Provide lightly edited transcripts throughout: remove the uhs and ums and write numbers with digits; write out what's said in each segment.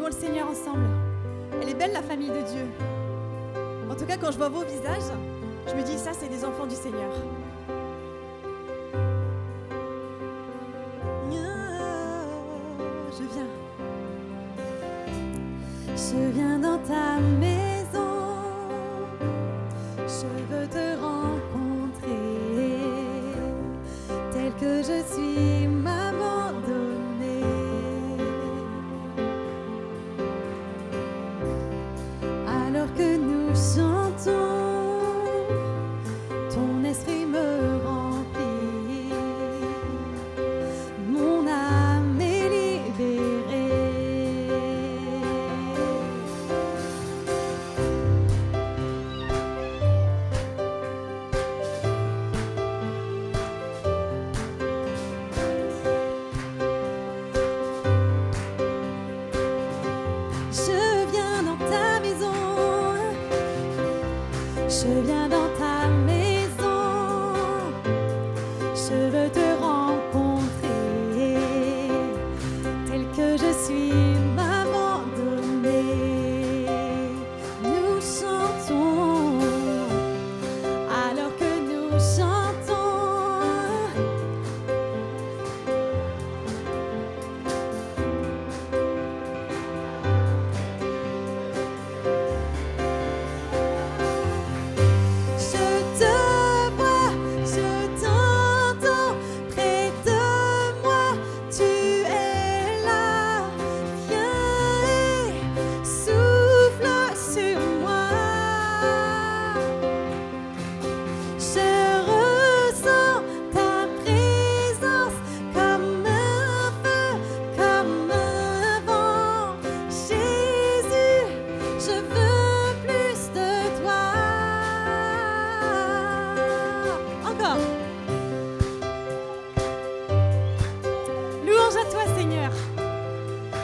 le Seigneur ensemble. Elle est belle la famille de Dieu. En tout cas, quand je vois vos visages, je me dis ça, c'est des enfants du Seigneur. Je viens dans ta maison, je veux te rencontrer, tel que je suis, m'abandonner. Alors que nous chantons, ton esprit me remplit, mon âme est libérée. Je viens dans ta maison, je veux te rencontrer, tel que je suis, m'abandonner. Nous chantons, alors que nous chantons.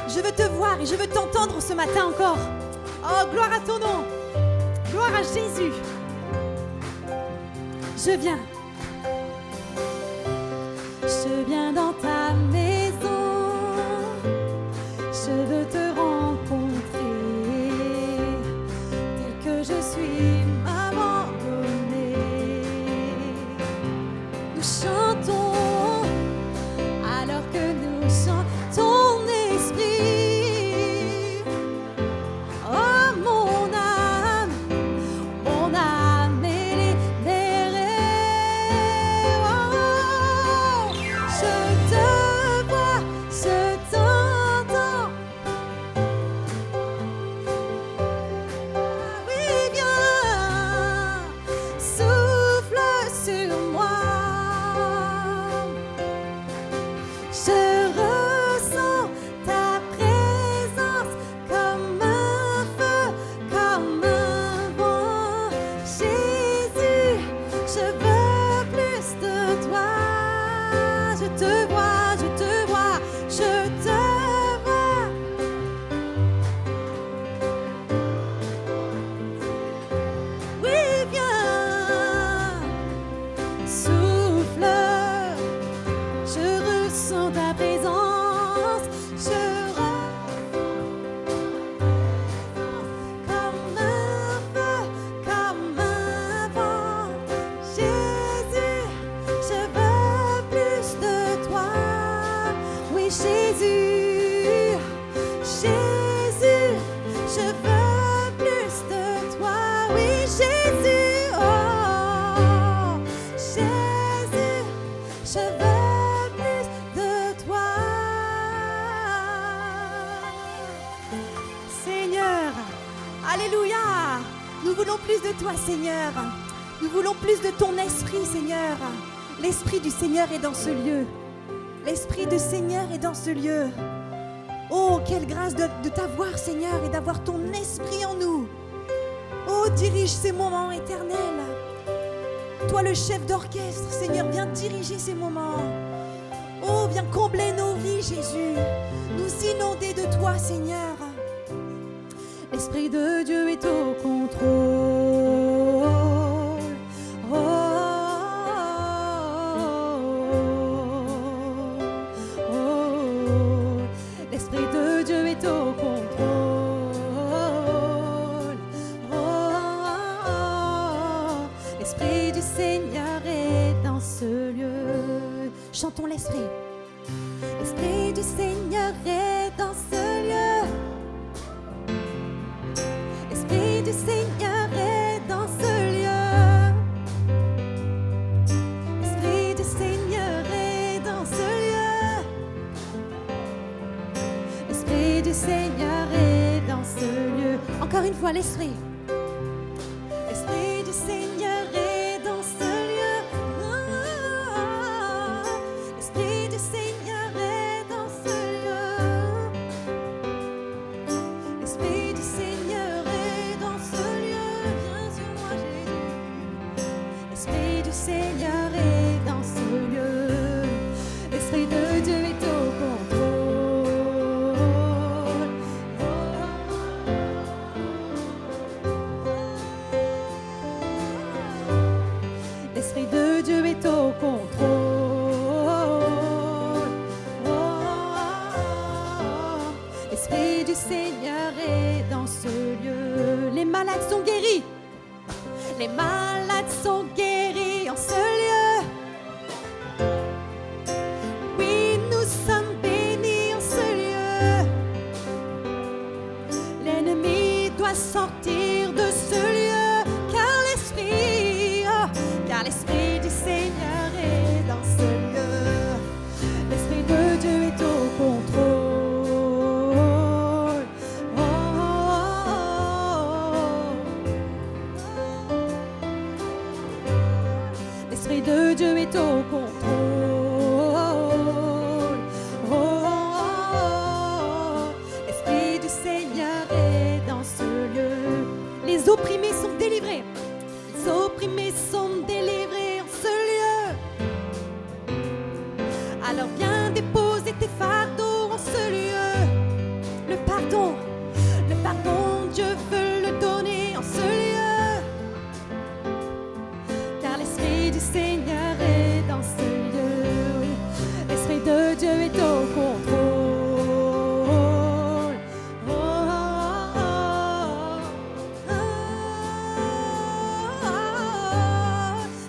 Je veux te voir et je veux t'entendre ce matin encore. Oh, gloire à ton nom. Gloire à Jésus. Je viens dans ta maison. Je veux te rencontrer, tel que je suis, m'abandonner. Nous chantons, alors que nous chantons. Ton esprit, oh mon âme est libérée. Oh, je te vois, je t'entends. Oui, viens, souffle sur moi. Alléluia! Nous voulons plus de toi, Seigneur. Nous voulons plus de ton esprit, Seigneur. L'esprit du Seigneur est dans ce lieu. L'esprit du Seigneur est dans ce lieu. Oh, quelle grâce de t'avoir, Seigneur, et d'avoir ton esprit en nous. Oh, dirige ces moments éternels. Toi, le chef d'orchestre, Seigneur, viens diriger ces moments. Oh, viens combler nos vies, Jésus. Nous inonder de toi, Seigneur. L'Esprit de Dieu est au contrôle. Oh, oh, oh. L'Esprit de Dieu est au contrôle. Chantons l'Esprit. L'Esprit du Seigneur est dans ce lieu. L'Esprit du Seigneur est dans ce lieu. L'Esprit du Seigneur est dans ce lieu. L'Esprit du Seigneur est dans ce lieu. Encore une fois, l'Esprit. L'Esprit du Seigneur est dans ce lieu. L'Esprit du Seigneur est dans ce lieu. L'Esprit du Seigneur est dans ce lieu. Viens sur moi, Jésus. L'Esprit du Seigneur est dans ce lieu. L'Esprit de Dieu est au contrôle. L'Esprit de Dieu est au contrôle. L'Esprit du Seigneur est dans ce lieu. Les malades sont guéris. Les malades sont guéris en ce lieu. Oui, nous sommes bénis en ce lieu. L'ennemi doit sortir de ce lieu, car l'Esprit du Seigneur est dans ce lieu. L'Esprit de Dieu est au contrôle. L'Esprit de Dieu est au contrôle. L'Esprit du Seigneur est dans ce lieu. Les opprimés sont délivrés. Les opprimés sont délivrés en ce lieu. Alors viens déposer tes fardeaux en ce lieu. Le pardon, Dieu veut le donner en ce lieu. Car l'Esprit du Seigneur est dans ce lieu. L'Esprit de Dieu est au contrôle.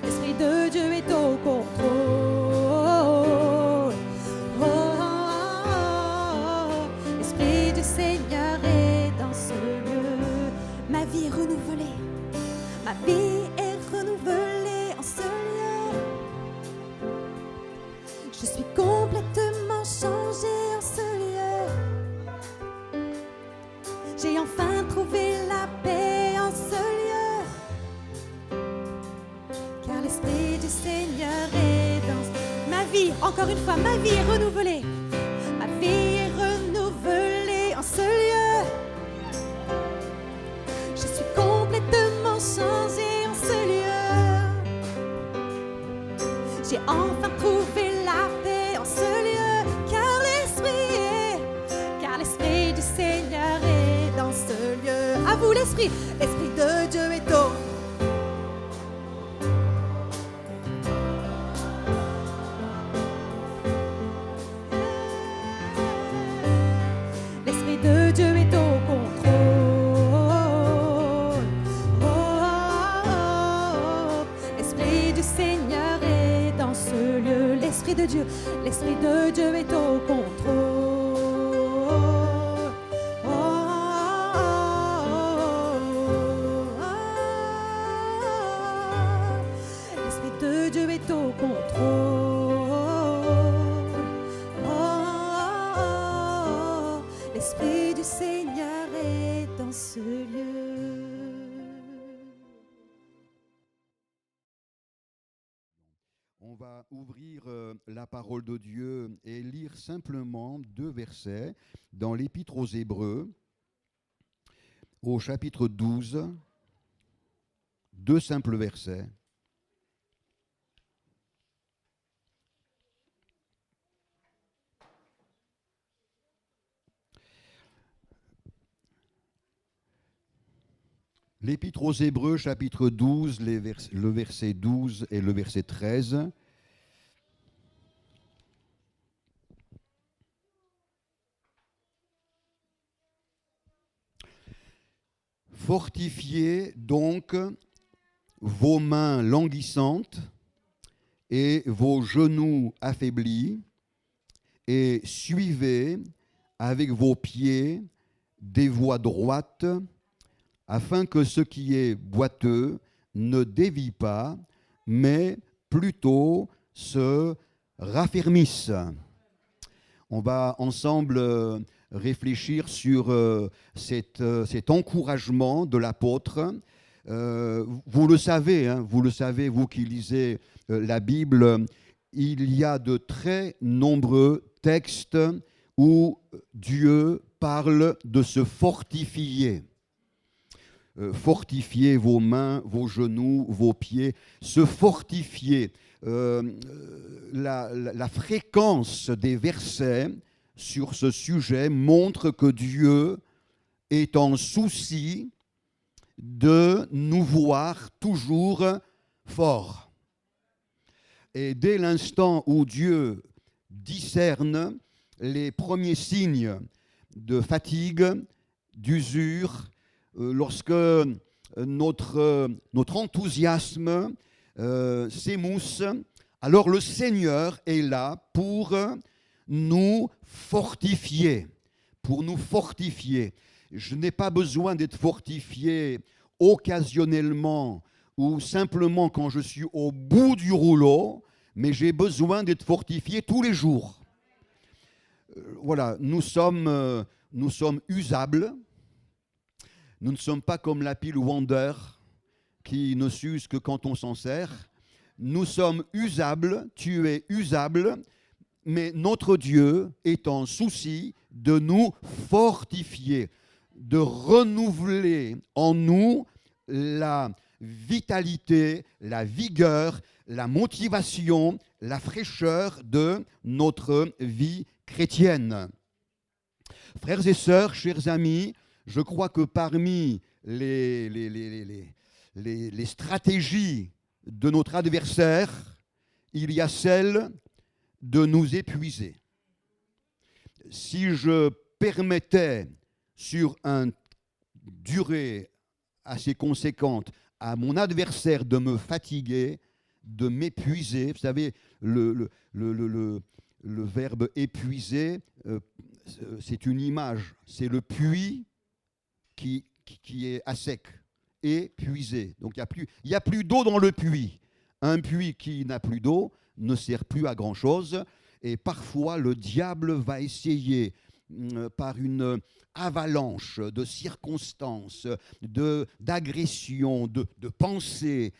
L'Esprit de Dieu est au contrôle. L'Esprit du Seigneur est dans ce lieu. Ma vie est renouvelée. Ma vie est renouvelée en ce lieu. Je suis complètement changée en ce lieu. J'ai enfin trouvé la paix en ce lieu. Car l'Esprit du Seigneur est dans ma vie. Encore une fois, ma vie est renouvelée. Ma vie est renouvelée en ce lieu. Je suis complètement changée en ce lieu. J'ai enfin trouvé la paix en ce lieu. Car l'Esprit du Seigneur est dans ce lieu. À vous l'Esprit. L'Esprit de Dieu est au. L'Esprit de Dieu est au contrôle. L'Esprit du Seigneur est dans ce lieu. L'Esprit de Dieu est au contrôle. L'Esprit de Dieu est au contrôle. L'Esprit du Seigneur est dans ce lieu. On va ouvrir la parole de Dieu et lire simplement 2 versets dans l'Épître aux Hébreux, au chapitre 12, 2 simples versets. L'Épître aux Hébreux, chapitre 12, le verset 12 et le verset 13. Fortifiez donc vos mains languissantes et vos genoux affaiblis, et suivez avec vos pieds des voies droites, afin que ce qui est boiteux ne dévie pas, mais plutôt se raffermisse. On va ensemble réfléchir sur cet encouragement de l'apôtre. Vous le savez, vous qui lisez la Bible, il y a de très nombreux textes où Dieu parle de se fortifier. Fortifier vos mains, vos genoux, vos pieds, se fortifier. La fréquence des versets sur ce sujet montre que Dieu est en souci de nous voir toujours forts. Et dès l'instant où Dieu discerne les premiers signes de fatigue, d'usure, lorsque notre enthousiasme s'émousse, alors le Seigneur est là pour nous fortifier, Je n'ai pas besoin d'être fortifié occasionnellement ou simplement quand je suis au bout du rouleau, mais j'ai besoin d'être fortifié tous les jours. Voilà, nous sommes usables. Nous ne sommes pas comme la pile Wonder qui ne s'use que quand on s'en sert. Nous sommes usables, tu es usable, mais notre Dieu est en souci de nous fortifier, de renouveler en nous la vitalité, la vigueur, la motivation, la fraîcheur de notre vie chrétienne. Frères et sœurs, chers amis, je crois que parmi les stratégies de notre adversaire, il y a celle de nous épuiser. Si je permettais sur une durée assez conséquente à mon adversaire de me fatiguer, de m'épuiser, vous savez, le verbe épuiser, c'est une image, c'est le puits qui est à sec, épuisé. Donc il n'y a plus d'eau dans le puits. Un puits qui n'a plus d'eau ne sert plus à grand-chose. Et parfois, le diable va essayer, par une avalanche de circonstances, d'agressions, de pensées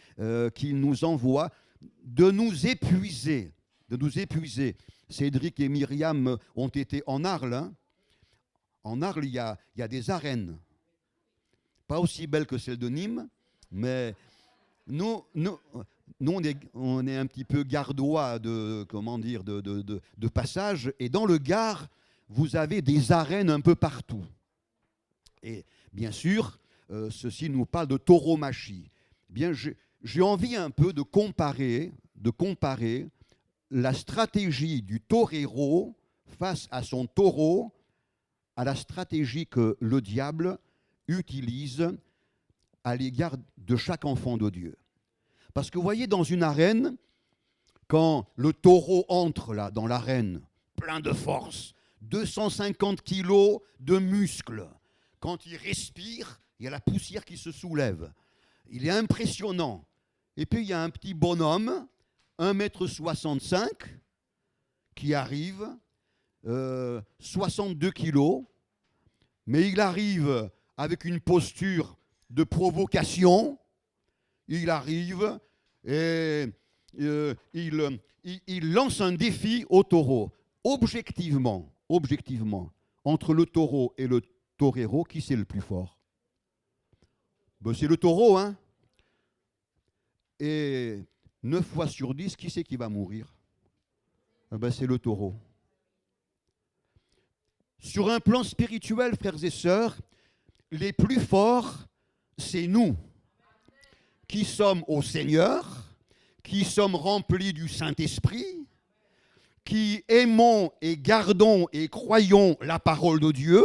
qu'il nous envoie, de nous épuiser. Cédric et Myriam ont été en Arles. En Arles, il y a des arènes. Pas aussi belles que celles de Nîmes, mais nous on est un petit peu gardois de passage. Et dans le Gard, vous avez des arènes un peu partout. Et bien sûr, ceci nous parle de tauromachie. Bien, j'ai envie un peu de comparer la stratégie du torero face à son taureau à la stratégie que le diable utilise à l'égard de chaque enfant de Dieu. Parce que vous voyez, dans une arène, quand le taureau entre là dans l'arène, plein de force, 250 kilos de muscles, quand il respire, il y a la poussière qui se soulève. Il est impressionnant. Et puis il y a un petit bonhomme, 1,65 m, qui arrive, 62 kilos, mais il arrive avec une posture de provocation. Il arrive et il lance un défi au taureau. Objectivement, entre le taureau et le torero, qui c'est le plus fort? Ben, c'est le taureau, hein? Et 9 fois sur 10, qui c'est qui va mourir? Ben, c'est le taureau. Sur un plan spirituel, frères et sœurs, les plus forts, c'est nous, qui sommes au Seigneur, qui sommes remplis du Saint-Esprit, qui aimons et gardons et croyons la parole de Dieu.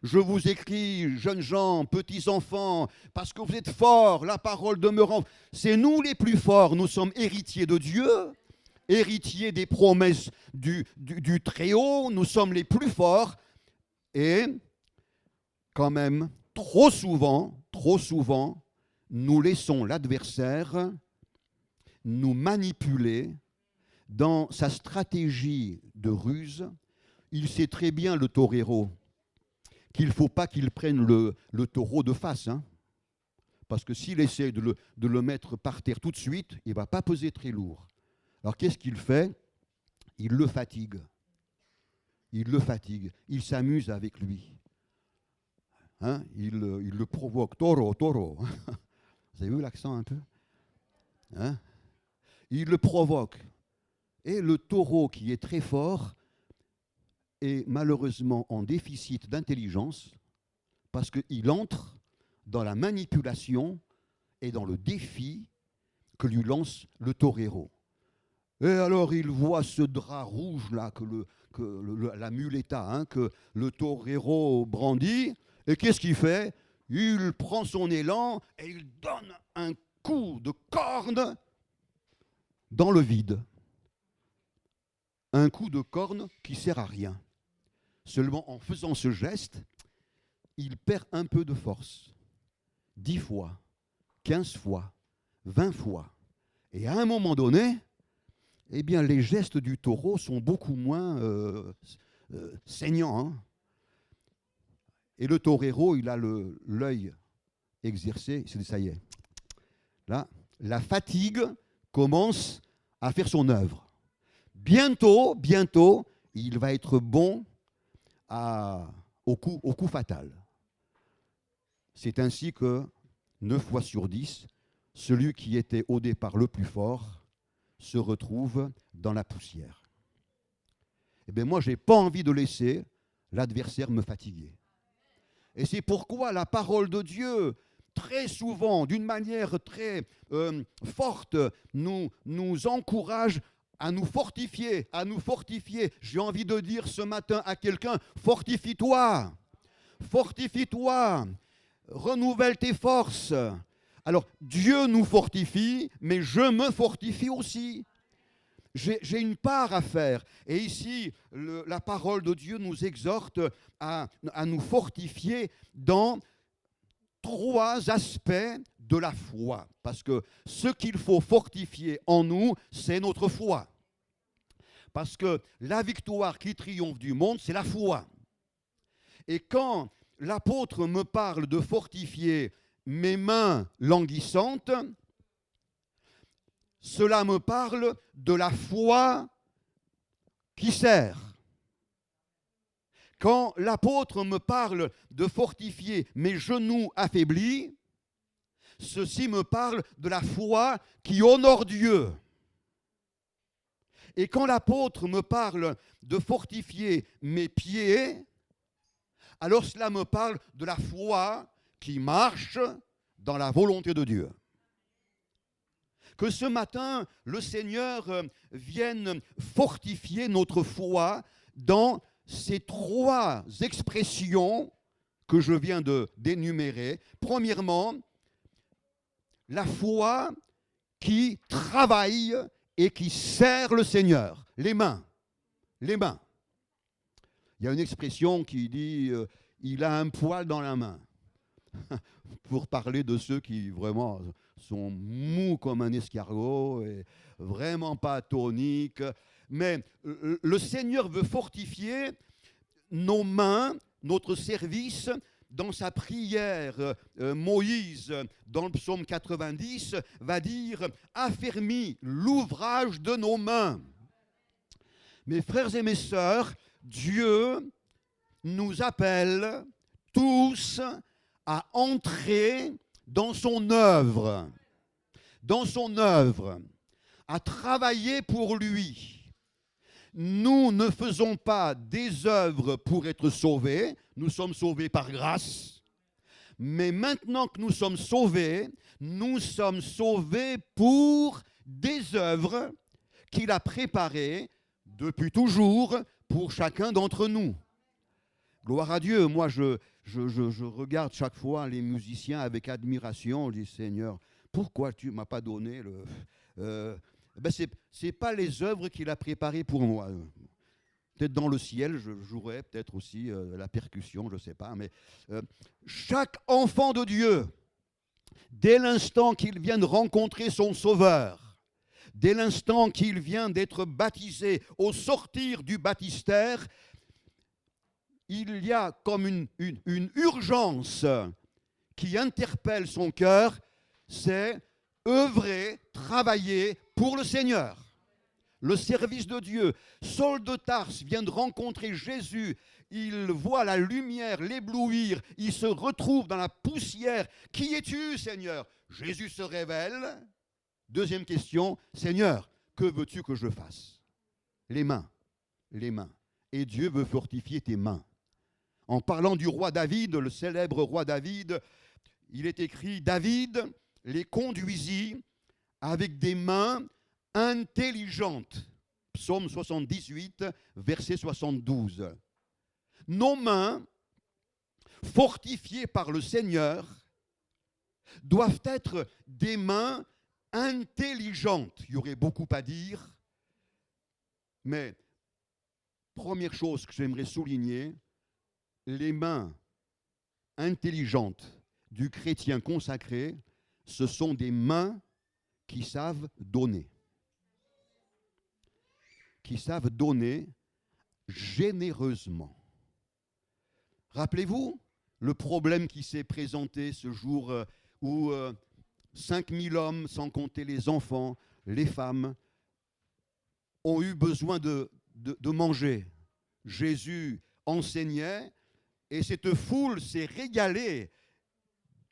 Je vous écris, jeunes gens, petits enfants, parce que vous êtes forts, la parole demeurant. C'est nous les plus forts, nous sommes héritiers de Dieu, héritiers des promesses du Très-Haut, nous sommes les plus forts. Et quand même, trop souvent, nous laissons l'adversaire nous manipuler dans sa stratégie de ruse. Il sait très bien, le torero, qu'il ne faut pas qu'il prenne le taureau de face. Hein, parce que s'il essaie de le mettre par terre tout de suite, il ne va pas peser très lourd. Alors qu'est-ce qu'il fait? Il le fatigue. Il s'amuse avec lui. Hein, il le provoque. Taureau. Vous avez vu l'accent un peu? Hein? Il le provoque. Et le taureau, qui est très fort, est malheureusement en déficit d'intelligence parce qu'il entre dans la manipulation et dans le défi que lui lance le torero. Et alors il voit ce drap rouge là que la muleta, hein, que le torero brandit, et qu'est-ce qu'il fait? Il prend son élan et il donne un coup de corne dans le vide. Un coup de corne qui ne sert à rien. Seulement en faisant ce geste, il perd un peu de force. 10 fois, 15 fois, 20 fois. Et à un moment donné, eh bien, les gestes du taureau sont beaucoup moins saignants. Hein. Et le torero, il a l'œil exercé, il se dit, ça y est. Là, la fatigue commence à faire son œuvre. Bientôt, il va être bon au coup fatal. C'est ainsi que 9 fois sur 10, celui qui était au départ le plus fort se retrouve dans la poussière. Eh bien, moi, je n'ai pas envie de laisser l'adversaire me fatiguer. Et c'est pourquoi la parole de Dieu, très souvent, d'une manière très forte, nous encourage à nous fortifier. J'ai envie de dire ce matin à quelqu'un, fortifie-toi, renouvelle tes forces. Alors, Dieu nous fortifie, mais je me fortifie aussi. J'ai une part à faire. Et ici, la parole de Dieu nous exhorte à nous fortifier dans 3 aspects de la foi. Parce que ce qu'il faut fortifier en nous, c'est notre foi. Parce que la victoire qui triomphe du monde, c'est la foi. Et quand l'apôtre me parle de fortifier mes mains languissantes, cela me parle de la foi qui sert. Quand l'apôtre me parle de fortifier mes genoux affaiblis, ceci me parle de la foi qui honore Dieu. Et quand l'apôtre me parle de fortifier mes pieds, alors cela me parle de la foi qui marche dans la volonté de Dieu. Que ce matin, le Seigneur vienne fortifier notre foi dans ces 3 expressions que je viens d'énumérer. Premièrement, la foi qui travaille et qui sert le Seigneur. Les mains. Il y a une expression qui dit il a un poil dans la main. Pour parler de ceux qui vraiment sont mous comme un escargot et vraiment pas toniques. Mais le Seigneur veut fortifier nos mains, notre service. Dans sa prière, Moïse, dans le psaume 90, va dire « Affermis l'ouvrage de nos mains ». Mes frères et mes sœurs, Dieu nous appelle tous à entrer dans son œuvre, à travailler pour lui. Nous ne faisons pas des œuvres pour être sauvés, nous sommes sauvés par grâce, mais maintenant que nous sommes sauvés pour des œuvres qu'il a préparées depuis toujours pour chacun d'entre nous. gloire à Dieu. Moi, je regarde chaque fois les musiciens avec admiration. Je dis, Seigneur, pourquoi tu ne m'as pas donné le... Ben c'est pas les œuvres qu'il a préparées pour moi. Peut-être dans le ciel, je jouerais peut-être aussi la percussion, je ne sais pas. Mais chaque enfant de Dieu, dès l'instant qu'il vient de rencontrer son Sauveur, dès l'instant qu'il vient d'être baptisé, au sortir du baptistère, il y a comme une urgence qui interpelle son cœur, c'est œuvrer, travailler pour le Seigneur. Le service de Dieu. Saul de Tarse vient de rencontrer Jésus. Il voit la lumière l'éblouir. Il se retrouve dans la poussière. Qui es-tu, Seigneur? Jésus se révèle. Deuxième question, Seigneur, que veux-tu que je fasse? Les mains. Les mains. Et Dieu veut fortifier tes mains. En parlant du roi David, le célèbre roi David, il est écrit, David les conduisit avec des mains intelligentes. Psaume 78, verset 72. Nos mains, fortifiées par le Seigneur, doivent être des mains intelligentes. Il y aurait beaucoup à dire, mais première chose que j'aimerais souligner, les mains intelligentes du chrétien consacré, ce sont des mains qui savent donner. Qui savent donner généreusement. Rappelez-vous le problème qui s'est présenté ce jour où 5000 hommes, sans compter les enfants, les femmes, ont eu besoin de manger. Jésus enseignait et cette foule s'est régalée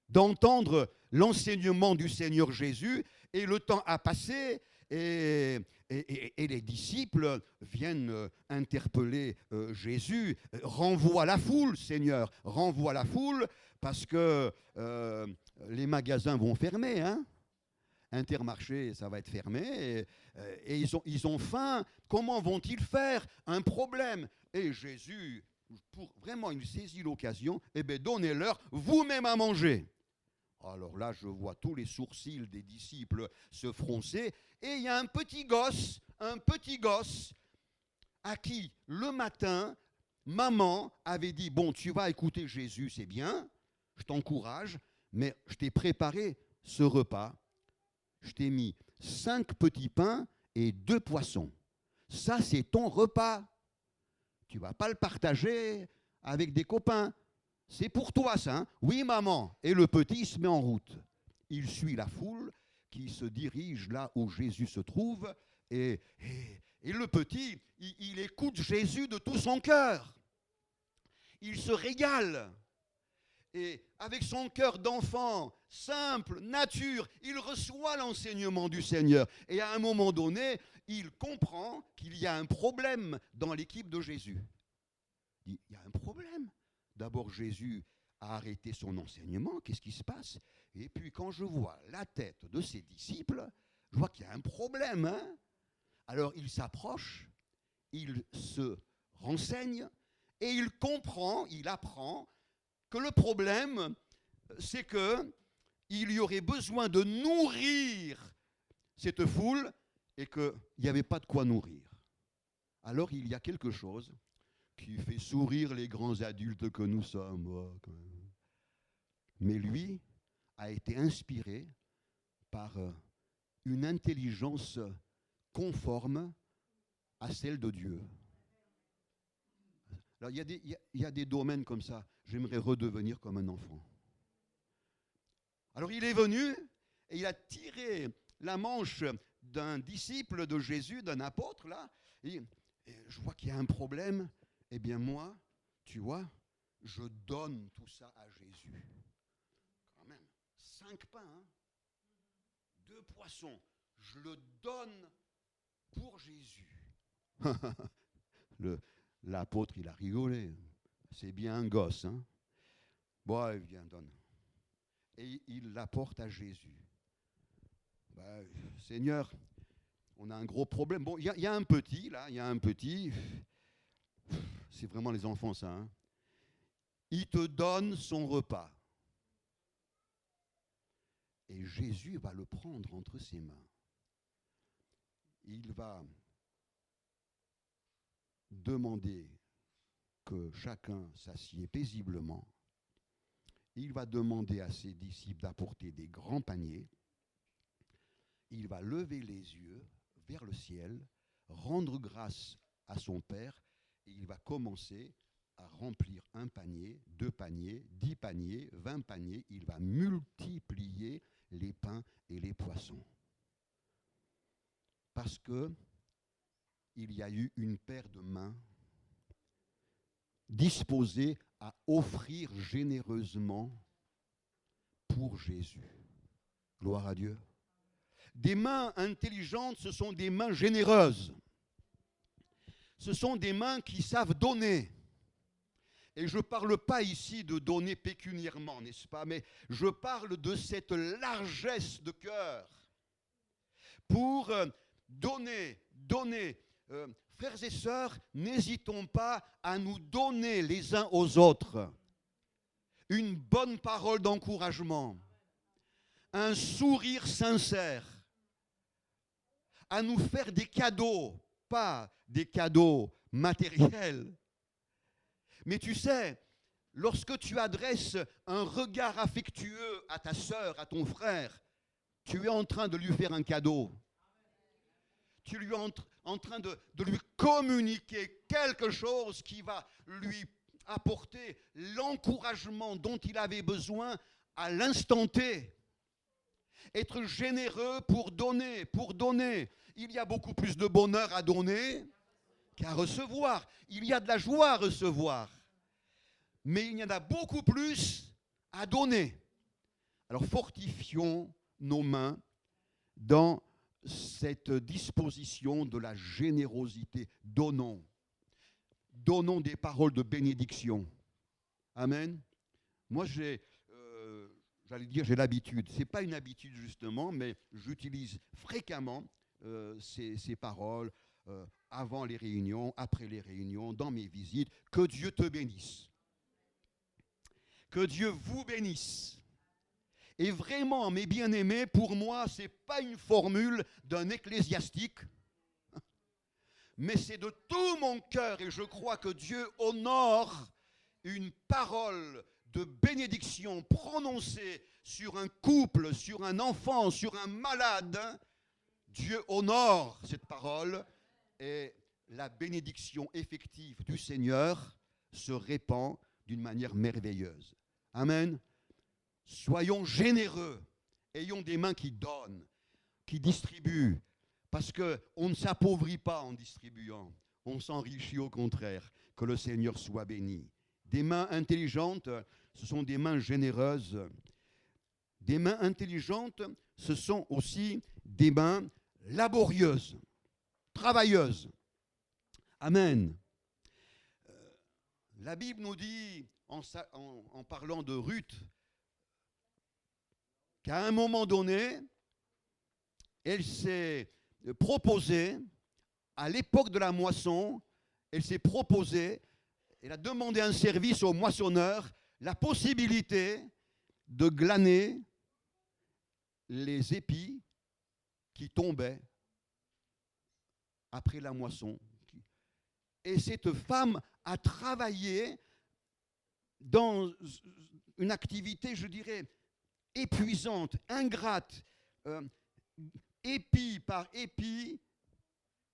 d'entendre l'enseignement du Seigneur Jésus et le temps a passé et les disciples viennent interpeller Jésus. Renvoie la foule, Seigneur, renvoie la foule parce que les magasins vont fermer, hein. Intermarché, ça va être fermé et ils ont faim. Comment vont-ils faire? Un problème. Et Jésus, pour vraiment, il saisit l'occasion, eh bien, donnez-leur vous-même à manger. Alors là, je vois tous les sourcils des disciples se froncer. Et il y a un petit gosse à qui, le matin, maman avait dit, bon, tu vas écouter Jésus, c'est bien, je t'encourage, mais je t'ai préparé ce repas. Je t'ai mis 5 petits pains et 2 poissons. Ça, c'est ton repas. Tu ne vas pas le partager avec des copains. C'est pour toi, ça. Hein? Oui, maman. Et le petit se met en route. Il suit la foule qui se dirige là où Jésus se trouve. Et le petit, il écoute Jésus de tout son cœur. Il se régale. Et avec son cœur d'enfant, simple, nature, il reçoit l'enseignement du Seigneur. Et à un moment donné, il comprend qu'il y a un problème dans l'équipe de Jésus. Il y a un problème. D'abord, Jésus a arrêté son enseignement. Qu'est-ce qui se passe? Et puis, quand je vois la tête de ses disciples, je vois qu'il y a un problème. Hein? Alors, il s'approche, il se renseigne et il comprend, il apprend que le problème, c'est qu'il y aurait besoin de nourrir cette foule et qu'il n'y avait pas de quoi nourrir. Alors il y a quelque chose qui fait sourire les grands adultes que nous sommes. Mais lui a été inspiré par une intelligence conforme à celle de Dieu. Alors, il y a des domaines comme ça. J'aimerais redevenir comme un enfant. Alors il est venu et il a tiré la manche d'un disciple de Jésus, d'un apôtre, là. Et je vois qu'il y a un problème. Eh bien moi, tu vois, je donne tout ça à Jésus. Quand même, 5 pains, hein, 2 poissons. Je le donne pour Jésus. L'apôtre, il a rigolé. C'est bien un gosse, hein. Bon, il vient, donne. Et il l'apporte à Jésus. Ben, Seigneur, on a un gros problème. Bon, il y a un petit, là, il y a un petit. C'est vraiment les enfants, ça. Hein. il te donne son repas. Et Jésus va le prendre entre ses mains. Il va demander que chacun s'assied paisiblement. Il va demander à ses disciples d'apporter des grands paniers. Il va lever les yeux vers le ciel, rendre grâce à son Père, et il va commencer à remplir un panier, 2 paniers, 10 paniers, 20 paniers. Il va multiplier les pains et les poissons. Parce que il y a eu une paire de mains disposées à offrir généreusement pour Jésus. Gloire à Dieu. Des mains intelligentes, ce sont des mains généreuses. Ce sont des mains qui savent donner. Et je ne parle pas ici de donner pécuniairement, n'est-ce pas? Mais je parle de cette largesse de cœur pour donner. Frères et sœurs, n'hésitons pas à nous donner les uns aux autres une bonne parole d'encouragement, un sourire sincère, à nous faire des cadeaux, pas des cadeaux matériels. Mais tu sais, lorsque tu adresses un regard affectueux à ta sœur, à ton frère, tu es en train de lui faire un cadeau. Tu es en train de lui communiquer quelque chose qui va lui apporter l'encouragement dont il avait besoin à l'instant T. Être généreux pour donner, pour donner. Il y a beaucoup plus de bonheur à donner qu'à recevoir. Il y a de la joie à recevoir. Mais il y en a beaucoup plus à donner. Alors fortifions nos mains dans cette disposition de la générosité. Donnons. Donnons des paroles de bénédiction. Amen. Moi, j'ai l'habitude. Ce n'est pas une habitude justement, mais j'utilise fréquemment ces paroles avant les réunions, après les réunions, dans mes visites. Que Dieu te bénisse. Que Dieu vous bénisse. Et vraiment, mes bien-aimés, pour moi, ce n'est pas une formule d'un ecclésiastique, mais c'est de tout mon cœur, et je crois que Dieu honore une parole de bénédiction prononcée sur un couple, sur un enfant, sur un malade. Dieu honore cette parole, et la bénédiction effective du Seigneur se répand d'une manière merveilleuse. Amen. Soyons généreux, ayons des mains qui donnent, qui distribuent, parce qu'on ne s'appauvrit pas en distribuant, on s'enrichit au contraire, que le Seigneur soit béni. Des mains intelligentes, ce sont des mains généreuses. Des mains intelligentes, ce sont aussi des mains laborieuses, travailleuses. Amen. La Bible nous dit, en parlant de Ruth, qu'à un moment donné, elle s'est proposée, à l'époque de la moisson, elle s'est proposée, elle a demandé un service au moissonneur, la possibilité de glaner les épis qui tombaient après la moisson. Et cette femme a travaillé dans une activité, je dirais, épuisante, ingrate, épi par épi,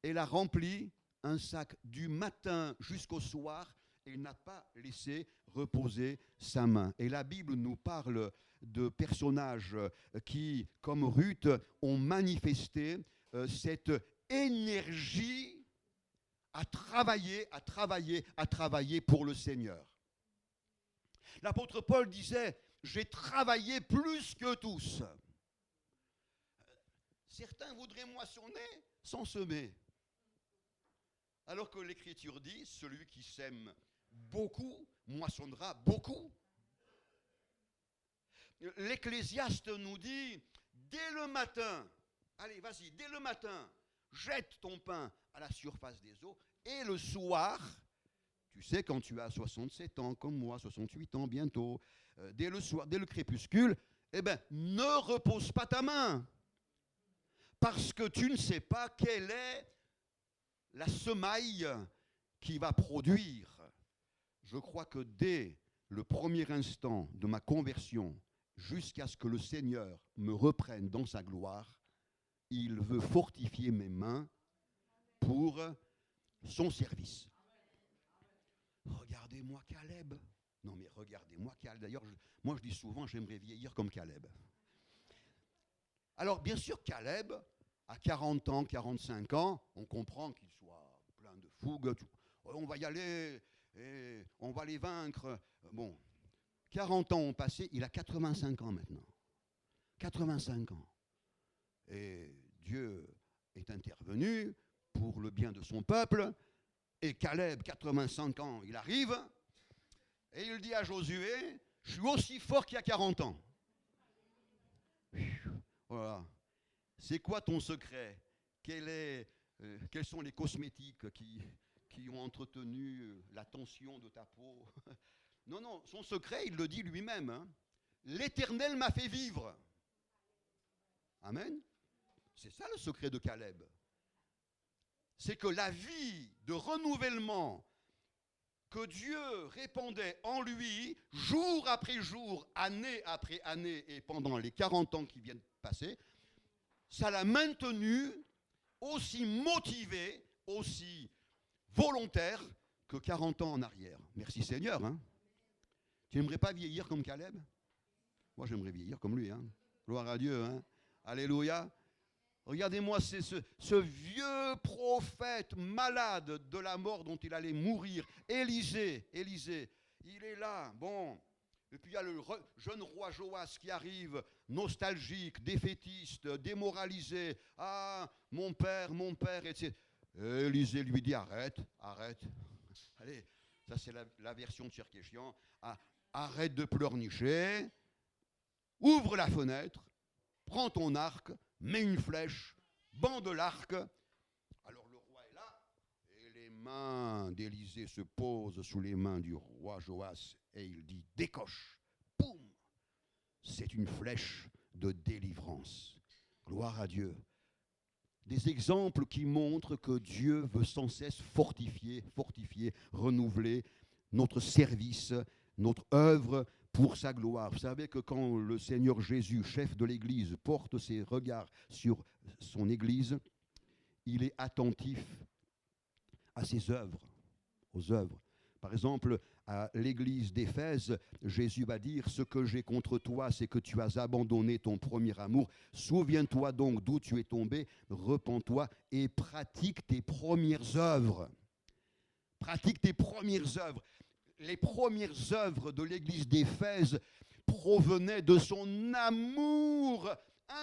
elle a rempli un sac du matin jusqu'au soir et n'a pas laissé reposer sa main. Et la Bible nous parle de personnages qui, comme Ruth, ont manifesté cette énergie à travailler pour le Seigneur. L'apôtre Paul disait, j'ai travaillé plus que tous. Certains voudraient moissonner sans semer. Alors que l'Écriture dit, celui qui sème beaucoup moissonnera beaucoup. L'Ecclésiaste nous dit, dès le matin, allez, vas-y, dès le matin, jette ton pain à la surface des eaux, et le soir, Tu sais, quand tu as 67 ans, comme moi, 68 ans bientôt, dès le soir, dès le crépuscule, eh bien, ne repose pas ta main. Parce que tu ne sais pas quelle est la semaille qui va produire. Je crois que dès le premier instant de ma conversion, jusqu'à ce que le Seigneur me reprenne dans sa gloire, il veut fortifier mes mains pour son service. Regardez-moi Caleb. Non mais regardez-moi Caleb. D'ailleurs, moi je dis souvent, j'aimerais vieillir comme Caleb. Alors bien sûr, Caleb, à 40 ans, 45 ans, on comprend qu'il soit plein de fougue. On va y aller, et on va les vaincre. Bon, 40 ans ont passé, il a 85 ans maintenant. 85 ans. Et Dieu est intervenu pour le bien de son peuple. Et Caleb, 85 ans, il arrive et il dit à Josué, je suis aussi fort qu'il y a 40 ans. Voilà. C'est quoi ton secret? Quels sont les cosmétiques qui ont entretenu la tension de ta peau? Non, non, son secret, il le dit lui-même. Hein. L'Éternel m'a fait vivre. Amen. C'est ça le secret de Caleb. C'est que la vie de renouvellement que Dieu répandait en lui, jour après jour, année après année, et pendant les 40 ans qui viennent de passer, ça l'a maintenu aussi motivé, aussi volontaire que 40 ans en arrière. Merci Seigneur. Hein. Tu n'aimerais pas vieillir comme Caleb? Moi, j'aimerais vieillir comme lui. Hein. Gloire à Dieu. Hein. Alléluia. Regardez-moi, c'est ce vieux prophète malade de la mort dont il allait mourir. Élisée, il est là. Bon. Et puis il y a le jeune roi Joas qui arrive, nostalgique, défaitiste, démoralisé. Ah, mon père, etc. Élisée lui dit, arrête. Allez, ça c'est la version de Tcherkéchian. Ah, arrête de pleurnicher, ouvre la fenêtre, prends ton arc, mets une flèche, bande l'arc. Alors le roi est là, et les mains d'Élisée se posent sous les mains du roi Joas, et il dit, décoche, boum, c'est une flèche de délivrance. Gloire à Dieu. Des exemples qui montrent que Dieu veut sans cesse fortifier, renouveler notre service, notre œuvre pour sa gloire. Vous savez que quand le Seigneur Jésus, chef de l'Église, porte ses regards sur son Église, il est attentif à ses œuvres, aux œuvres. Par exemple, à l'Église d'Éphèse, Jésus va dire « Ce que j'ai contre toi, c'est que tu as abandonné ton premier amour. Souviens-toi donc d'où tu es tombé, repens-toi et pratique tes premières œuvres. » Pratique tes premières œuvres. Les premières œuvres de l'Église d'Éphèse provenaient de son amour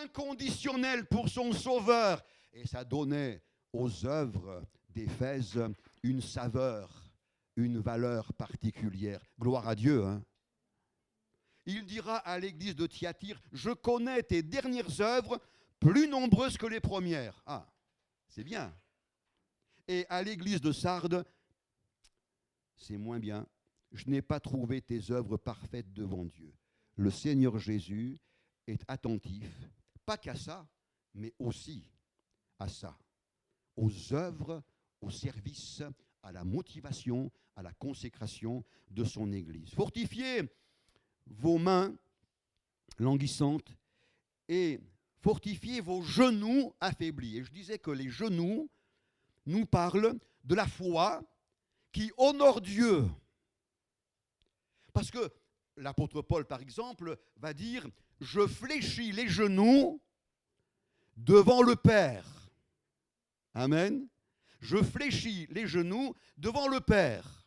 inconditionnel pour son Sauveur. Et ça donnait aux œuvres d'Éphèse une saveur, une valeur particulière. Gloire à Dieu. Hein. Il dira à l'église de Thyatire, je connais tes dernières œuvres, plus nombreuses que les premières. Ah, c'est bien. Et à l'église de Sardes, c'est moins bien. Je n'ai pas trouvé tes œuvres parfaites devant Dieu. Le Seigneur Jésus est attentif, pas qu'à ça, mais aussi à ça. Aux œuvres, au service, à la motivation, à la consécration de son Église. Fortifiez vos mains languissantes et fortifiez vos genoux affaiblis. Et je disais que les genoux nous parlent de la foi qui honore Dieu. Parce que l'apôtre Paul, par exemple, va dire « Je fléchis les genoux devant le Père. » Amen. Je fléchis les genoux devant le Père.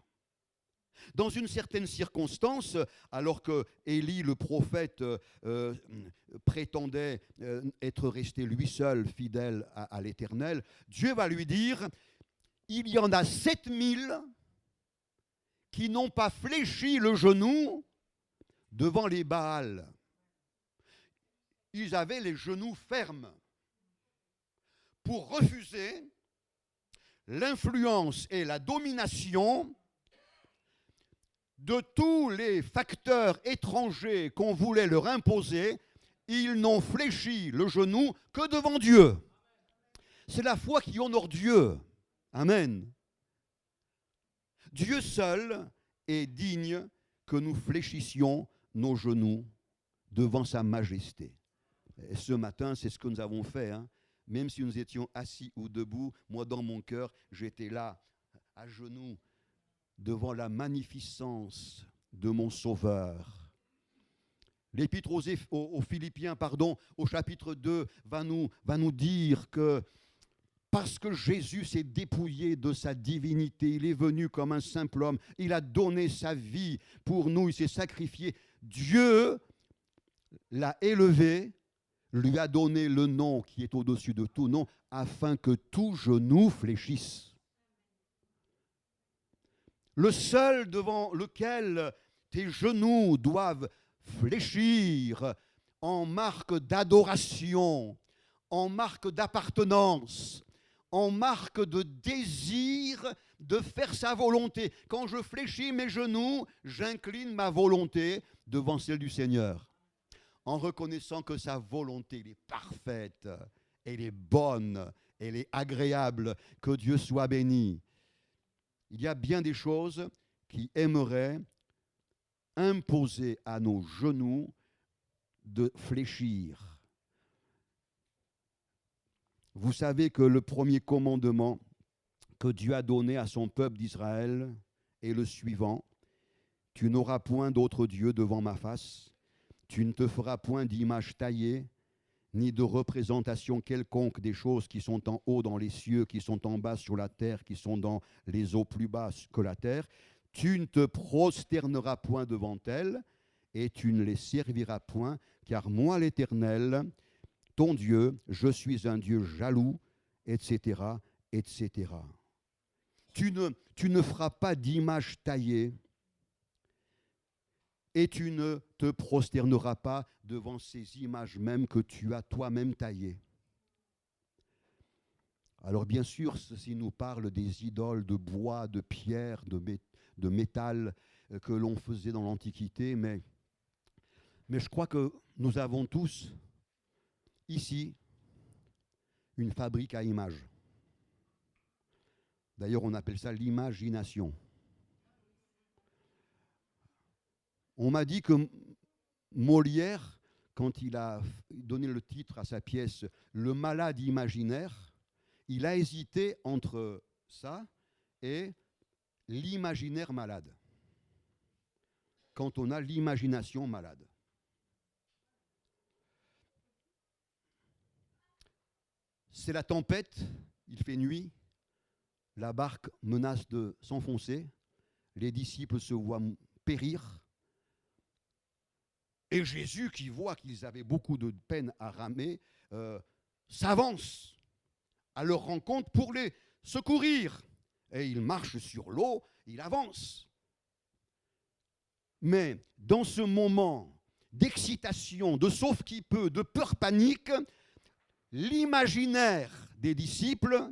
Dans une certaine circonstance, alors que Élie, le prophète, prétendait être resté lui seul fidèle à l'Éternel, Dieu va lui dire, il y en a 7000 qui n'ont pas fléchi le genou devant les Baals. Ils avaient les genoux fermes pour refuser l'influence et la domination de tous les facteurs étrangers qu'on voulait leur imposer, ils n'ont fléchi le genou que devant Dieu. C'est la foi qui honore Dieu. Amen. Dieu seul est digne que nous fléchissions nos genoux devant sa majesté. Et ce matin, c'est ce que nous avons fait. Même si nous étions assis ou debout, moi dans mon cœur, j'étais là, à genoux, devant la magnificence de mon Sauveur. L'Épître aux Philippiens, au chapitre 2, va nous dire que parce que Jésus s'est dépouillé de sa divinité, il est venu comme un simple homme, il a donné sa vie pour nous, il s'est sacrifié. Dieu l'a élevé, lui a donné le nom qui est au-dessus de tout nom, afin que tout genou fléchisse. Le seul devant lequel tes genoux doivent fléchir en marque d'adoration, en marque d'appartenance, en marque de désir de faire sa volonté. Quand je fléchis mes genoux, j'incline ma volonté devant celle du Seigneur, en reconnaissant que sa volonté elle est parfaite, elle est bonne, elle est agréable, que Dieu soit béni. Il y a bien des choses qui aimeraient imposer à nos genoux de fléchir. Vous savez que le premier commandement que Dieu a donné à son peuple d'Israël est le suivant. Tu n'auras point d'autre Dieu devant ma face. Tu ne te feras point d'image taillée, ni de représentation quelconque des choses qui sont en haut dans les cieux, qui sont en bas sur la terre, qui sont dans les eaux plus basses que la terre. Tu ne te prosterneras point devant elles, et tu ne les serviras point, car moi, l'Éternel, ton Dieu, je suis un Dieu jaloux, etc., etc. Tu ne feras pas d'image taillée, et tu ne te prosterneras pas devant ces images mêmes que tu as toi-même taillées. Alors bien sûr, ceci nous parle des idoles de bois, de pierre, de métal que l'on faisait dans l'Antiquité, mais je crois que nous avons tous ici une fabrique à images. D'ailleurs, on appelle ça l'imagination. On m'a dit que Molière, quand il a donné le titre à sa pièce « Le malade imaginaire », il a hésité entre ça et l'imaginaire malade, quand on a l'imagination malade. C'est la tempête, il fait nuit, la barque menace de s'enfoncer, les disciples se voient périr, et Jésus, qui voit qu'ils avaient beaucoup de peine à ramer, s'avance à leur rencontre pour les secourir. Et il marche sur l'eau, il avance. Mais dans ce moment d'excitation, de sauve-qui-peut, de peur panique, l'imaginaire des disciples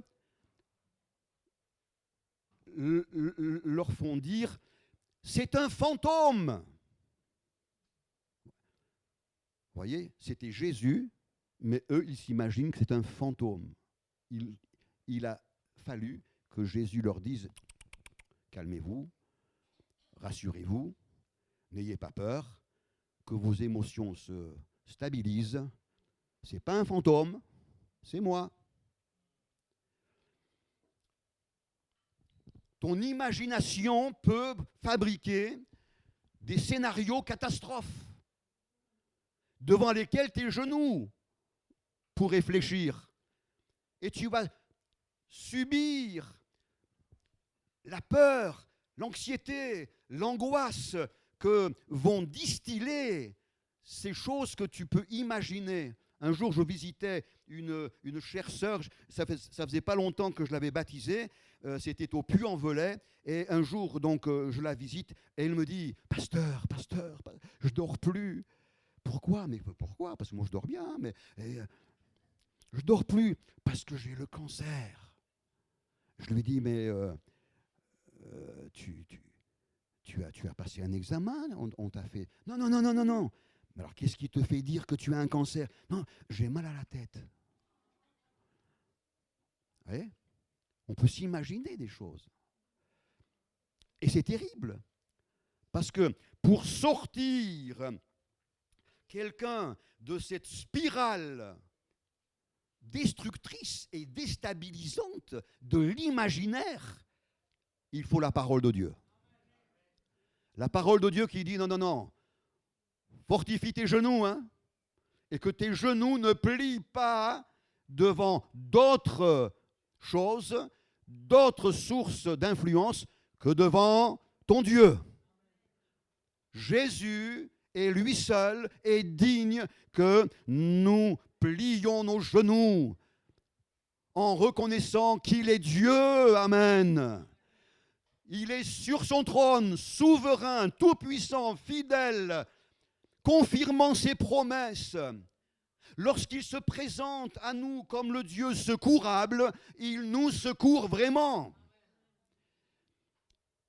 leur font dire « c'est un fantôme ». Vous voyez, c'était Jésus, mais eux, ils s'imaginent que c'est un fantôme. Il a fallu que Jésus leur dise « calmez-vous, rassurez-vous, n'ayez pas peur, que vos émotions se stabilisent. Ce n'est pas un fantôme, c'est moi. » Ton imagination peut fabriquer des scénarios catastrophes devant lesquels tes genoux pourraient fléchir. Et tu vas subir la peur, l'anxiété, l'angoisse que vont distiller ces choses que tu peux imaginer. Un jour, je visitais une chère sœur, ça faisait pas longtemps que je l'avais baptisée, c'était au Puy-en-Velay, et un jour, donc, je la visite, et elle me dit « Pasteur, je dors plus. » Pourquoi ? Mais pourquoi ? Parce que moi, je dors bien, mais je dors plus parce que j'ai le cancer. Je lui dis « Mais tu tu as passé un examen, on t'a fait... Non, non, non, non, non, non. Mais alors, qu'est-ce qui te fait dire que tu as un cancer? Non, j'ai mal à la tête. Vous voyez? On peut s'imaginer des choses. Et c'est terrible. Parce que pour sortir quelqu'un de cette spirale destructrice et déstabilisante de l'imaginaire, il faut la parole de Dieu. La parole de Dieu qui dit non, non, non, fortifie tes genoux, hein, et que tes genoux ne plient pas devant d'autres choses, d'autres sources d'influence que devant ton Dieu. Jésus est lui seul est digne que nous plions nos genoux en reconnaissant qu'il est Dieu. Amen. Il est sur son trône, souverain, tout-puissant, fidèle, confirmant ses promesses. Lorsqu'il se présente à nous comme le Dieu secourable, il nous secourt vraiment.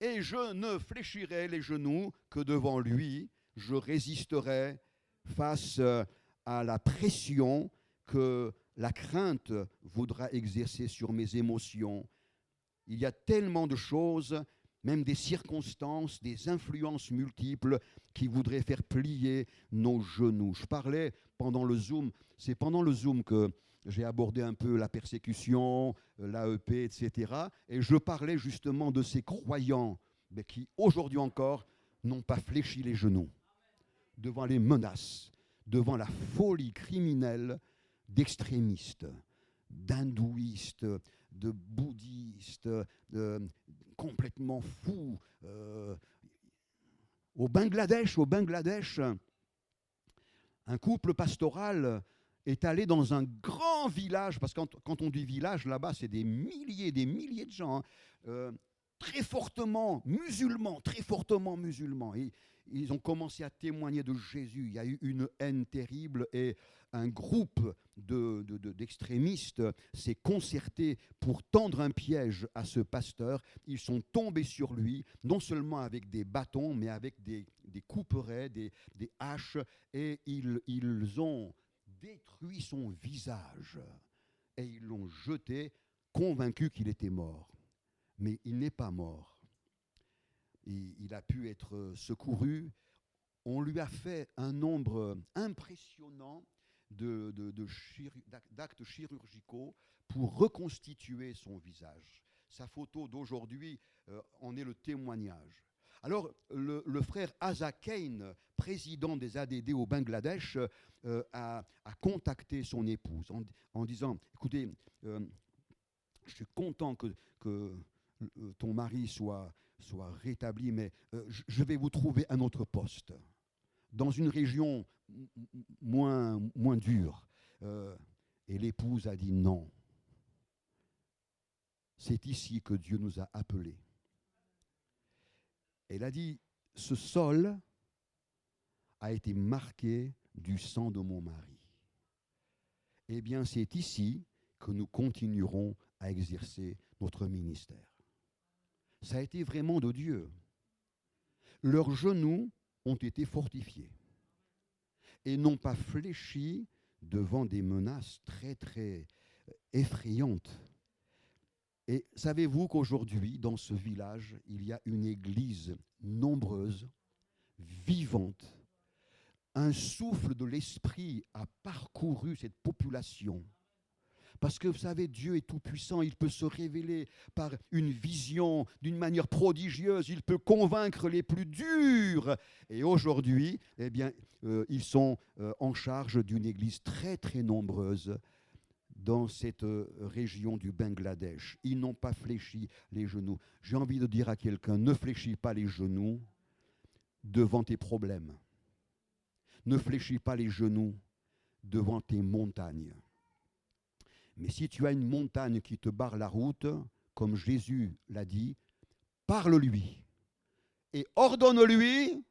Et je ne fléchirai les genoux que devant lui, je résisterai face à la pression que la crainte voudra exercer sur mes émotions. Il y a tellement de choses, même des circonstances, des influences multiples qui voudraient faire plier nos genoux. Je parlais pendant le Zoom, c'est pendant le Zoom que j'ai abordé un peu la persécution, l'AEP, etc. Et je parlais justement de ces croyants mais qui, aujourd'hui encore, n'ont pas fléchi les genoux devant les menaces, devant la folie criminelle d'extrémistes, d'hindouistes, de bouddhistes, complètement fous. Au Bangladesh, un couple pastoral est allé dans un grand village, parce que quand on dit village, là-bas, c'est des milliers de gens, très fortement musulmans. Et ils ont commencé à témoigner de Jésus. Il y a eu une haine terrible et un groupe d'extrémistes s'est concerté pour tendre un piège à ce pasteur. Ils sont tombés sur lui, non seulement avec des bâtons, mais avec des couperets, des haches, et ils ont détruit son visage et ils l'ont jeté, convaincus qu'il était mort. Mais il n'est pas mort. Il a pu être secouru. On lui a fait un nombre impressionnant d'actes chirurgicaux pour reconstituer son visage. Sa photo d'aujourd'hui en est le témoignage. Alors, le frère Asa Kane, président des ADD au Bangladesh, a contacté son épouse en disant, écoutez, je suis content que ton mari soit rétabli, mais je vais vous trouver un autre poste dans une région moins dure. Et l'épouse a dit non. C'est ici que Dieu nous a appelés. Elle a dit, ce sol a été marqué du sang de mon mari. Eh bien, c'est ici que nous continuerons à exercer notre ministère. Ça a été vraiment de Dieu. Leurs genoux ont été fortifiés et n'ont pas fléchi devant des menaces très, très effrayantes. Et savez-vous qu'aujourd'hui, dans ce village, il y a une église nombreuse, vivante. Un souffle de l'esprit a parcouru cette population. Parce que vous savez, Dieu est tout-puissant, il peut se révéler par une vision d'une manière prodigieuse, il peut convaincre les plus durs. Et aujourd'hui, eh bien, ils sont en charge d'une église très très nombreuse dans cette région du Bangladesh. Ils n'ont pas fléchi les genoux. J'ai envie de dire à quelqu'un, ne fléchis pas les genoux devant tes problèmes. Ne fléchis pas les genoux devant tes montagnes. Mais si tu as une montagne qui te barre la route, comme Jésus l'a dit, parle-lui et ordonne-lui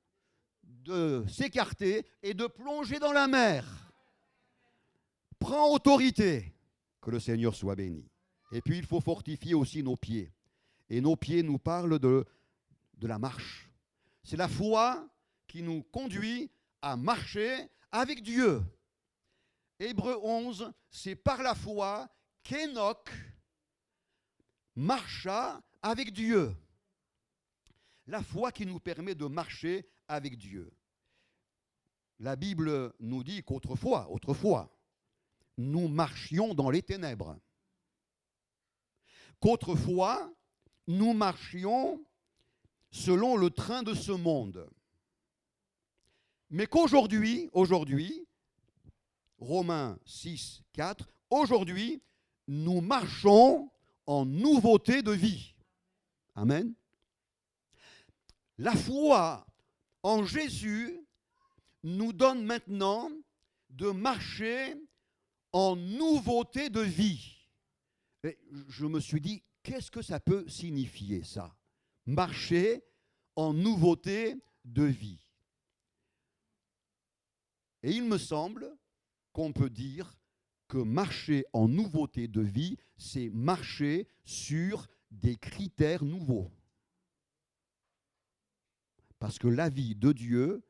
de s'écarter et de plonger dans la mer. Prends autorité, que le Seigneur soit béni. Et puis il faut fortifier aussi nos pieds. Et nos pieds nous parlent de la marche. C'est la foi qui nous conduit à marcher avec Dieu. Hébreux 11, c'est par la foi qu'Enoch marcha avec Dieu. La foi qui nous permet de marcher avec Dieu. La Bible nous dit qu'autrefois, nous marchions dans les ténèbres. Qu'autrefois, nous marchions selon le train de ce monde. Mais qu'aujourd'hui, Romains 6, 4, aujourd'hui, nous marchons en nouveauté de vie. Amen. La foi en Jésus nous donne maintenant de marcher en nouveauté de vie. Et je me suis dit, qu'est-ce que ça peut signifier ça? Marcher en nouveauté de vie. Et il me semble qu'on peut dire que marcher en nouveauté de vie, c'est marcher sur des critères nouveaux. Parce que la vie de Dieu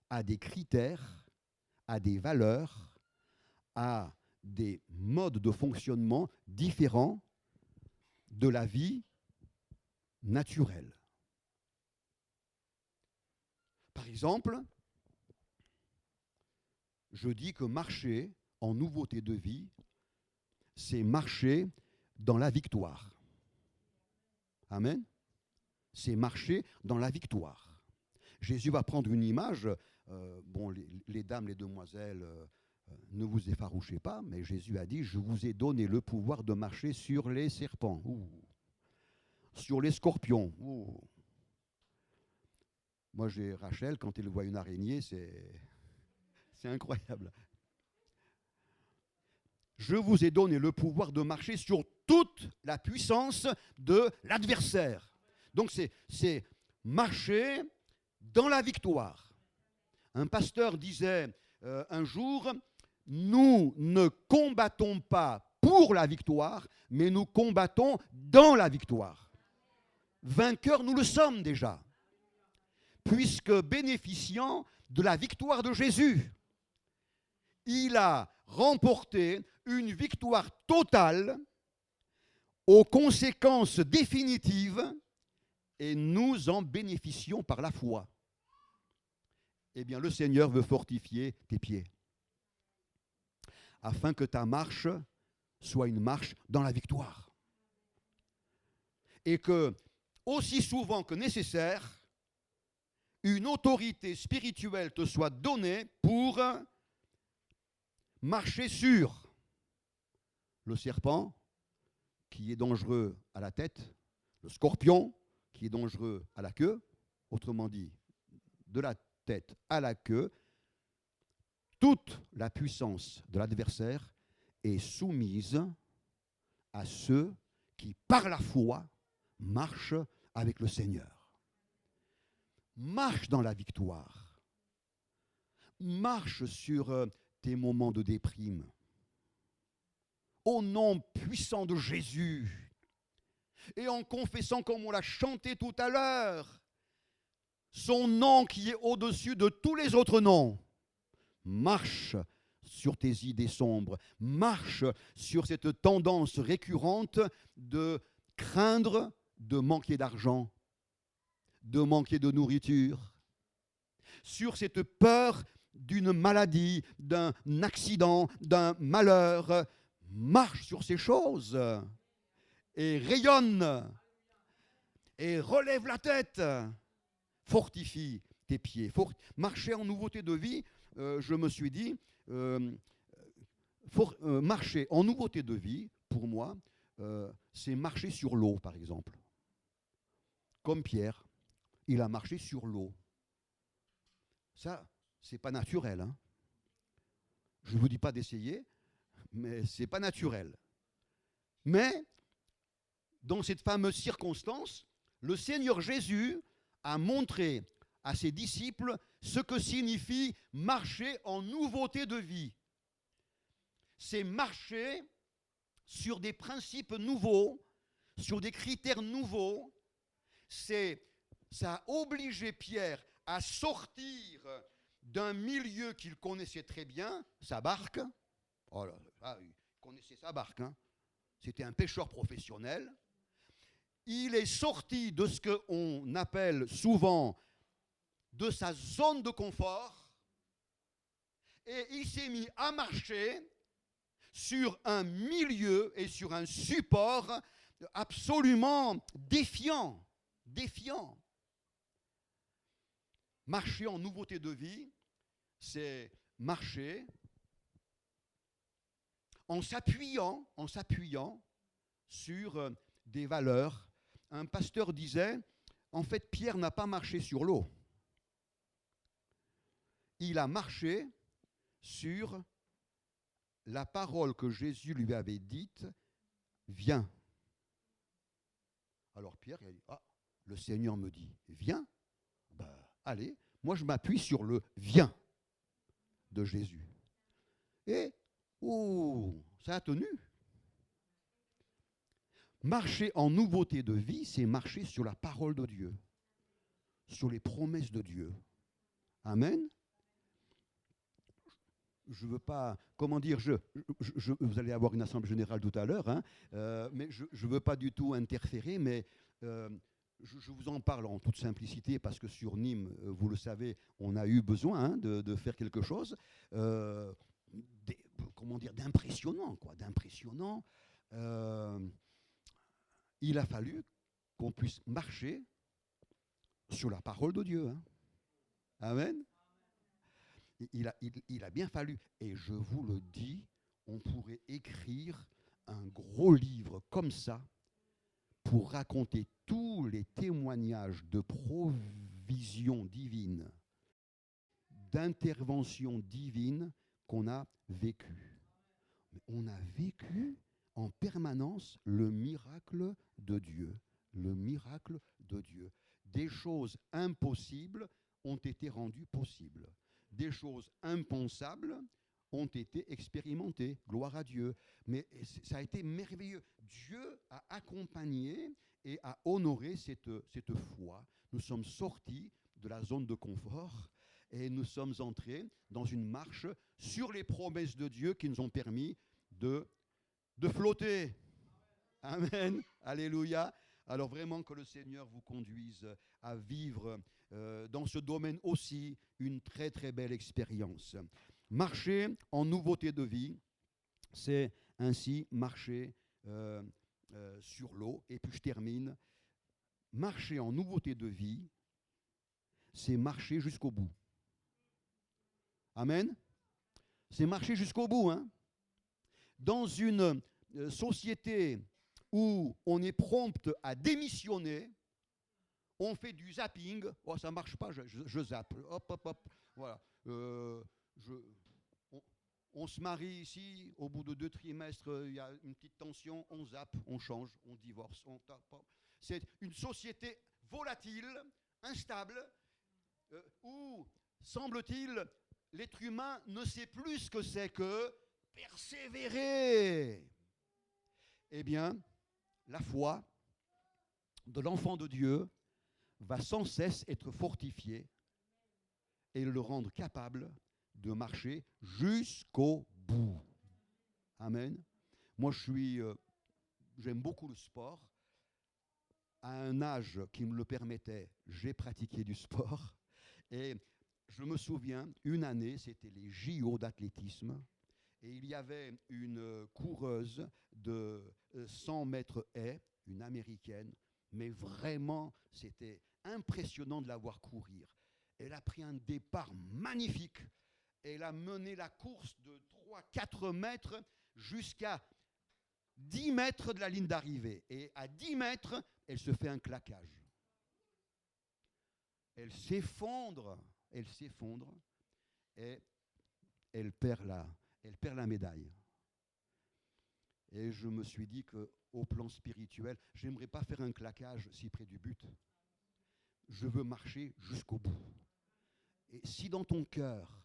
a des critères, a des valeurs, a des modes de fonctionnement différents de la vie naturelle. Par exemple, je dis que marcher en nouveauté de vie, c'est marcher dans la victoire. Amen. C'est marcher dans la victoire. Jésus va prendre une image. Les dames, les demoiselles, ne vous effarouchez pas, mais Jésus a dit, je vous ai donné le pouvoir de marcher sur les serpents, sur les scorpions. Moi, j'ai Rachel, quand elle voit une araignée, c'est incroyable. Je vous ai donné le pouvoir de marcher sur toute la puissance de l'adversaire. Donc c'est marcher dans la victoire. Un pasteur disait un jour, nous ne combattons pas pour la victoire, mais nous combattons dans la victoire. Vainqueurs, nous le sommes déjà, puisque bénéficiant de la victoire de Jésus, il a remporté une victoire totale aux conséquences définitives et nous en bénéficions par la foi. Eh bien, le Seigneur veut fortifier tes pieds afin que ta marche soit une marche dans la victoire. Et que, aussi souvent que nécessaire, une autorité spirituelle te soit donnée pour marcher sur le serpent qui est dangereux à la tête, le scorpion qui est dangereux à la queue, autrement dit, de la tête à la queue, toute la puissance de l'adversaire est soumise à ceux qui, par la foi, marchent avec le Seigneur. Marche dans la victoire. Marche sur tes moments de déprime. Au nom puissant de Jésus, et en confessant, comme on l'a chanté tout à l'heure, son nom qui est au-dessus de tous les autres noms, marche sur tes idées sombres, marche sur cette tendance récurrente de craindre de manquer d'argent, de manquer de nourriture, sur cette peur d'une maladie, d'un accident, d'un malheur. Marche sur ces choses et rayonne et relève la tête. Fortifie tes pieds. Marcher en nouveauté de vie, je me suis dit, marcher en nouveauté de vie, pour moi, c'est marcher sur l'eau, par exemple. Comme Pierre, il a marché sur l'eau. Ça, c'est pas naturel. Hein. Je ne vous dis pas d'essayer, mais ce n'est pas naturel. Mais, dans cette fameuse circonstance, le Seigneur Jésus a montré à ses disciples ce que signifie marcher en nouveauté de vie. C'est marcher sur des principes nouveaux, sur des critères nouveaux. C'est ça a obligé Pierre à sortir d'un milieu qu'il connaissait très bien, sa barque. Oh là, il connaissait sa barque, hein. C'était un pêcheur professionnel. Il est sorti de ce qu'on appelle souvent de sa zone de confort et il s'est mis à marcher sur un milieu et sur un support absolument défiant. Marcher en nouveauté de vie, c'est marcher en s'appuyant sur des valeurs. Un pasteur disait, en fait, Pierre n'a pas marché sur l'eau. Il a marché sur la parole que Jésus lui avait dite, viens. Alors Pierre, il a dit, ah, le Seigneur me dit, viens. Ben, allez, moi je m'appuie sur le viens de Jésus. Et, ça a tenu. Marcher en nouveauté de vie, c'est marcher sur la parole de Dieu, sur les promesses de Dieu. Amen. Je ne veux pas, comment dire, vous allez avoir une assemblée générale tout à l'heure, hein, mais je ne veux pas du tout interférer, mais je vous en parle en toute simplicité parce que sur Nîmes, vous le savez, on a eu besoin hein, de faire quelque chose, comment dire, d'impressionnant, quoi, d'impressionnant. Il a fallu qu'on puisse marcher sur la parole de Dieu. Hein. Amen. Il a bien fallu, et je vous le dis, on pourrait écrire un gros livre comme ça pour raconter tous les témoignages de provision divine, d'intervention divine qu'on a vécu. On a vécu en permanence le miracle de Dieu. Le miracle de Dieu. Des choses impossibles ont été rendues possibles. Des choses impensables ont été expérimentées. Gloire à Dieu. Mais ça a été merveilleux. Dieu a accompagné et a honoré cette foi. Nous sommes sortis de la zone de confort et nous sommes entrés dans une marche sur les promesses de Dieu qui nous ont permis de flotter. Amen. Alléluia. Alors vraiment que le Seigneur vous conduise à vivre dans ce domaine aussi une très très belle expérience. Marcher en nouveauté de vie, c'est ainsi marcher sur l'eau. Et puis je termine. Marcher en nouveauté de vie, c'est marcher jusqu'au bout. Amen. C'est marcher jusqu'au bout. Hein. Dans une société où on est prompt à démissionner, on fait du zapping. Oh, ça ne marche pas, je zappe. Hop, hop, hop. Voilà. On se marie ici, au bout de 2 trimestres, il y a une petite tension, on zappe, on change, on divorce. C'est une société volatile, instable, où, semble-t-il, l'être humain ne sait plus ce que c'est que persévérer. Eh bien, la foi de l'enfant de Dieu va sans cesse être fortifiée et le rendre capable de marcher jusqu'au bout. Amen. Moi, j'aime beaucoup le sport. À un âge qui me le permettait, j'ai pratiqué du sport. Et je me souviens, une année, c'était les JO d'athlétisme. Et il y avait une coureuse de 100 mètres haies, une américaine, mais vraiment, c'était impressionnant de la voir courir. Elle a pris un départ magnifique. Elle a mené la course de 3-4 mètres jusqu'à 10 mètres de la ligne d'arrivée. Et à 10 mètres, elle se fait un claquage. Elle s'effondre et elle perd la médaille. Et je me suis dit qu'au plan spirituel, je n'aimerais pas faire un claquage si près du but. Je veux marcher jusqu'au bout. Et si dans ton cœur,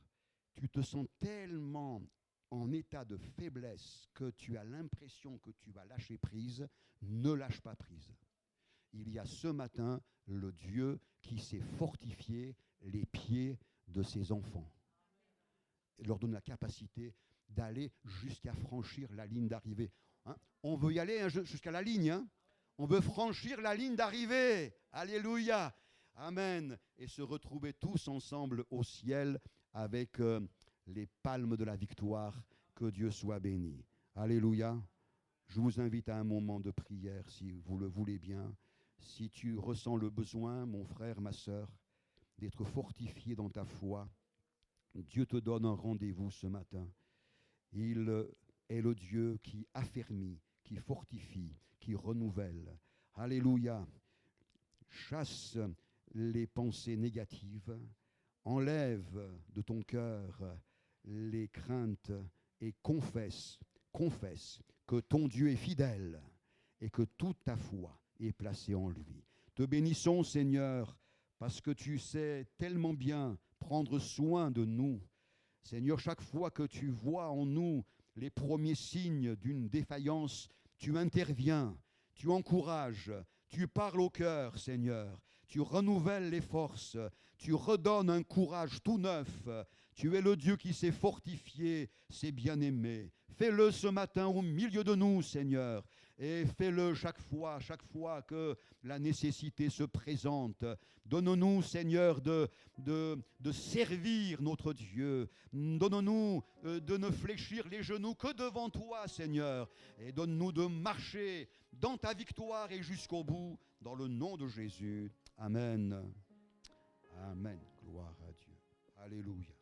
tu te sens tellement en état de faiblesse que tu as l'impression que tu vas lâcher prise, ne lâche pas prise. Il y a ce matin le Dieu qui sait fortifier les pieds de ses enfants. Et leur donne la capacité d'aller jusqu'à franchir la ligne d'arrivée. Hein? On veut y aller jusqu'à la ligne. Hein? On veut franchir la ligne d'arrivée. Alléluia. Amen. Et se retrouver tous ensemble au ciel avec les palmes de la victoire. Que Dieu soit béni. Alléluia. Je vous invite à un moment de prière si vous le voulez bien. Si tu ressens le besoin, mon frère, ma sœur, d'être fortifié dans ta foi, Dieu te donne un rendez-vous ce matin. Il est le Dieu qui affermit, qui fortifie, qui renouvelle. Alléluia. Chasse les pensées négatives, enlève de ton cœur les craintes et confesse que ton Dieu est fidèle et que toute ta foi est placée en lui. Te bénissons, Seigneur, parce que tu sais tellement bien prendre soin de nous. Seigneur, chaque fois que tu vois en nous les premiers signes d'une défaillance, tu interviens, tu encourages, tu parles au cœur, Seigneur. Tu renouvelles les forces, tu redonnes un courage tout neuf. Tu es le Dieu qui s'est fortifié, ses bien-aimés. Fais-le ce matin au milieu de nous, Seigneur. Et fais-le chaque fois que la nécessité se présente. Donne-nous, Seigneur, de servir notre Dieu. Donne-nous de ne fléchir les genoux que devant toi, Seigneur. Et donne-nous de marcher dans ta victoire et jusqu'au bout, dans le nom de Jésus. Amen. Amen. Gloire à Dieu. Alléluia.